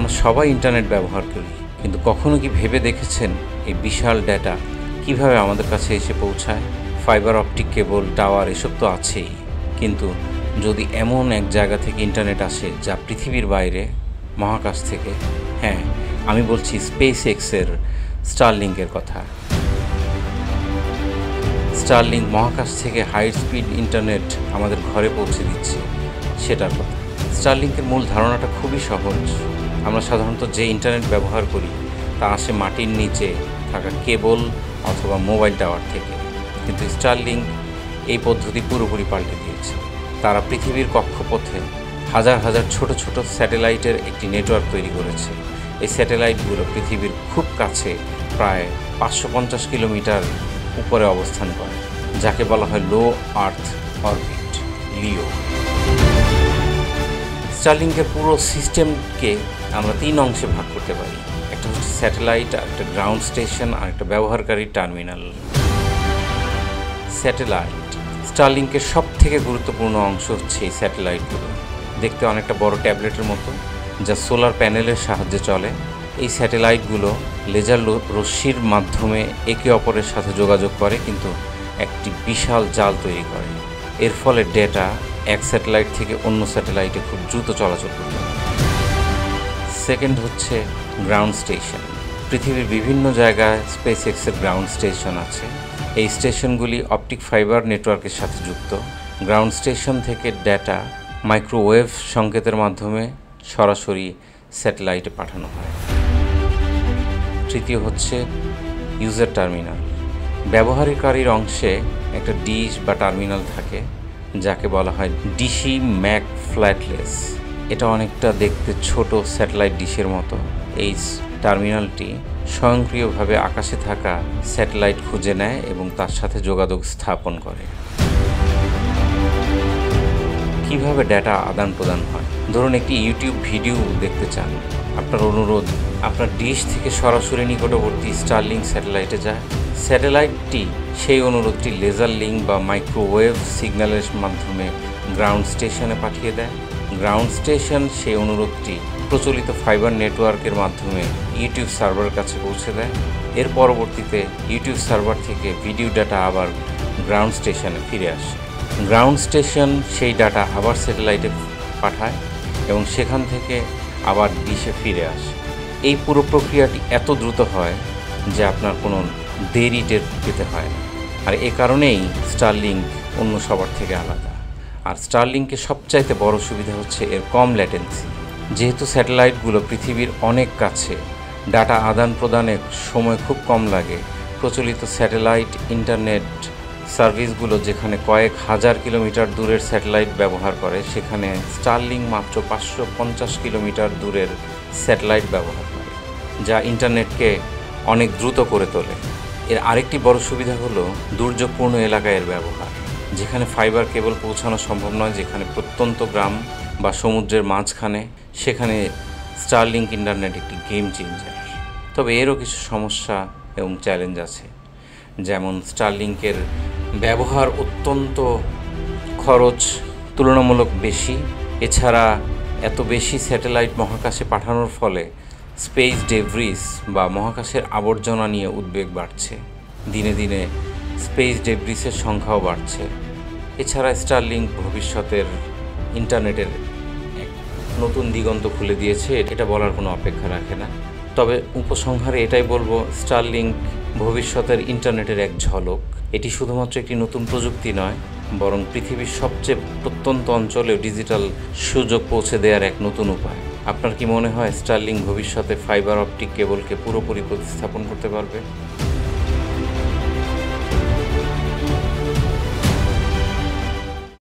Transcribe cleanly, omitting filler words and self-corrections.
আমরা সবাই ইন্টারনেট ব্যবহার করি, কিন্তু কখনো কি ভেবে দেখেছেন এই বিশাল ডেটা কিভাবে আমাদের কাছে এসে পৌঁছায়? ফাইবার অপটিক কেবল, টাওয়ার এসব তো আছেই, কিন্তু যদি এমন এক জায়গা থেকে ইন্টারনেট আসে যা পৃথিবীর বাইরে, মহাকাশ থেকে, হ্যাঁ আমি বলছি স্পেস এক্সের স্টারলিংকের কথা। স্টারলিংক মহাকাশ থেকে হাই স্পিড ইন্টারনেট আমাদের ঘরে পৌঁছে দিচ্ছে, সেটার কথা। স্টারলিংকের মূল ধারণাটা খুবই সহজ। আমরা সাধারণত যে ইন্টারনেট ব্যবহার করি তা আসে মাটির নিচে থাকা কেবল অথবা মোবাইল টাওয়ার থেকে, কিন্তু স্টারলিংক এই পদ্ধতি পুরোপুরি পাল্টে দিয়েছে। তারা পৃথিবীর কক্ষপথে হাজার হাজার ছোট ছোট স্যাটেলাইটের একটি নেটওয়ার্ক তৈরি করেছে। এই স্যাটেলাইটগুলো পৃথিবীর খুব কাছে, প্রায় 550 কিলোমিটার উপরে অবস্থান করে, যাকে বলা হয় লো আর্থ অরবিট, লিও। স্টারলিংকের পুরো সিস্টেমকে আমরা 3 অংশে ভাগ করতে পারি। একটা হচ্ছে স্যাটেলাইট, আর একটা গ্রাউন্ড স্টেশন, আর একটা ব্যবহারকারী টার্মিনাল। স্যাটেলাইট স্টারলিংকের সব থেকে গুরুত্বপূর্ণ অংশ হচ্ছে এই স্যাটেলাইটগুলো। দেখতে অনেকটা বড় ট্যাবলেটের মতো, যা সোলার প্যানেলের সাহায্যে চলে। এই স্যাটেলাইটগুলো লেজার রশ্মির মাধ্যমে একে অপরের সাথে যোগাযোগ করে, কিন্তু একটি বিশাল জাল তৈরি করে। এর ফলে ডেটা এক স্যাটেলাইট থেকে অন্য স্যাটেলাইটে খুব দ্রুত চলাচল করতে পারে। সেকেন্ড হচ্ছে গ্রাউন্ড স্টেশন। পৃথিবীর বিভিন্ন জায়গায় স্পেস এক্সের গ্রাউন্ড স্টেশন আছে। এই স্টেশনগুলি অপটিক ফাইবার নেটওয়ার্কের সাথে যুক্ত। গ্রাউন্ড স্টেশন থেকে ডেটা মাইক্রোওয়েভ সংকেতের মাধ্যমে সরাসরি স্যাটেলাইটে পাঠানো হয়। তৃতীয় হচ্ছে ইউজার টার্মিনাল। ব্যবহারকারীর অংশে একটা ডিশ বা টার্মিনাল থাকে, যাকে বলা হয় ডিশি ম্যাক ফ্ল্যাটলেস। এটা অনেকটা দেখতে ছোট স্যাটেলাইট ডিশের মতো। এই টার্মিনালটি স্বয়ংক্রিয়ভাবে আকাশে থাকা স্যাটেলাইট খুঁজে নেয় এবং তার সাথে যোগাযোগ স্থাপন করে। কিভাবে ডেটা আদান প্রদান হয়? ধরুন একটি ইউটিউব ভিডিও দেখতে চান, আপনার অনুরোধ আপনার ডিশ থেকে সরাসরি নিকটবর্তী স্টারলিংক স্যাটেলাইটে যায়। স্যাটেলাইটটি সেই অনুরোধটি লেজার লিঙ্ক বা মাইক্রোওয়েভ সিগন্যালের মাধ্যমে গ্রাউন্ড স্টেশনে পাঠিয়ে দেয়। গ্রাউন্ড স্টেশন সেই অনুরোধটি প্রচলিত ফাইবার নেটওয়ার্কের মাধ্যমে ইউটিউব সার্ভারের কাছে পৌঁছে দেয়। এর পরবর্তীতে ইউটিউব সার্ভার থেকে ভিডিও ডাটা আবার গ্রাউন্ড স্টেশনে ফিরে আসে। গ্রাউন্ড স্টেশন সেই ডাটা আবার স্যাটেলাইটে পাঠায় এবং সেখান থেকে আবার ডিশে ফিরে আসে। এই পুরো প্রক্রিয়াটি এত দ্রুত হয় যে আপনার কোনো দেরি টের পেতে হয় না। আর এ কারণেই স্টারলিংক অন্য সবার থেকে আলাদা। আর স্টারলিংকের সবচাইতে বড় সুবিধা হচ্ছে এর কম ল্যাটেন্সি। যেহেতু স্যাটেলাইটগুলো পৃথিবীর অনেক কাছে, ডাটা আদান প্রদানে সময় খুব কম লাগে। প্রচলিত স্যাটেলাইট ইন্টারনেট সার্ভিসগুলো যেখানে কয়েক হাজার কিলোমিটার দূরের স্যাটেলাইট ব্যবহার করে, সেখানে স্টারলিংক মাত্র 550 কিলোমিটার দূরের স্যাটেলাইট ব্যবহার করে, যা ইন্টারনেটকে অনেক দ্রুত করে তোলে। এর আরেকটি বড় সুবিধা হলো দুর্যোগপূর্ণ এলাকায় এর ব্যবহার। যেখানে ফাইবার কেবল পৌঁছানো সম্ভব নয়, যেখানে প্রত্যন্ত গ্রাম বা সমুদ্রের মাঝখানে, সেখানে স্টারলিংক ইন্টারনেট একটি গেম চেঞ্জার। তবে এরও কিছু সমস্যা এবং চ্যালেঞ্জ আছে, যেমন স্টারলিংকের ব্যবহার অত্যন্ত খরচ তুলনামূলক বেশি। এছাড়া এত বেশি স্যাটেলাইট মহাকাশে পাঠানোর ফলে স্পেস ডেব্রিস বা মহাকাশের আবর্জনা নিয়ে উদ্বেগ বাড়ছে। দিনে দিনে স্পেস ডেব্রিসের সংখ্যাও বাড়ছে। এছাড়া স্টারলিংক ভবিষ্যতের ইন্টারনেটের এক নতুন দিগন্ত খুলে দিয়েছে, এটা বলার কোনো অপেক্ষা রাখে না। তবে উপসংহারে এটাই বলবো, স্টারলিংক ভবিষ্যতের ইন্টারনেটের এক ঝলক। এটি শুধুমাত্র একটি নতুন প্রযুক্তি নয়, বরং পৃথিবীর সবচেয়ে প্রত্যন্ত অঞ্চলেও ডিজিটাল সুযোগ পৌঁছে দেওয়ার এক নতুন উপায়। আপনার কি মনে হয় স্টারলিংক ভবিষ্যতে ফাইবার অপটিক কেবলকে পুরোপুরি প্রতিস্থাপন করতে পারবে?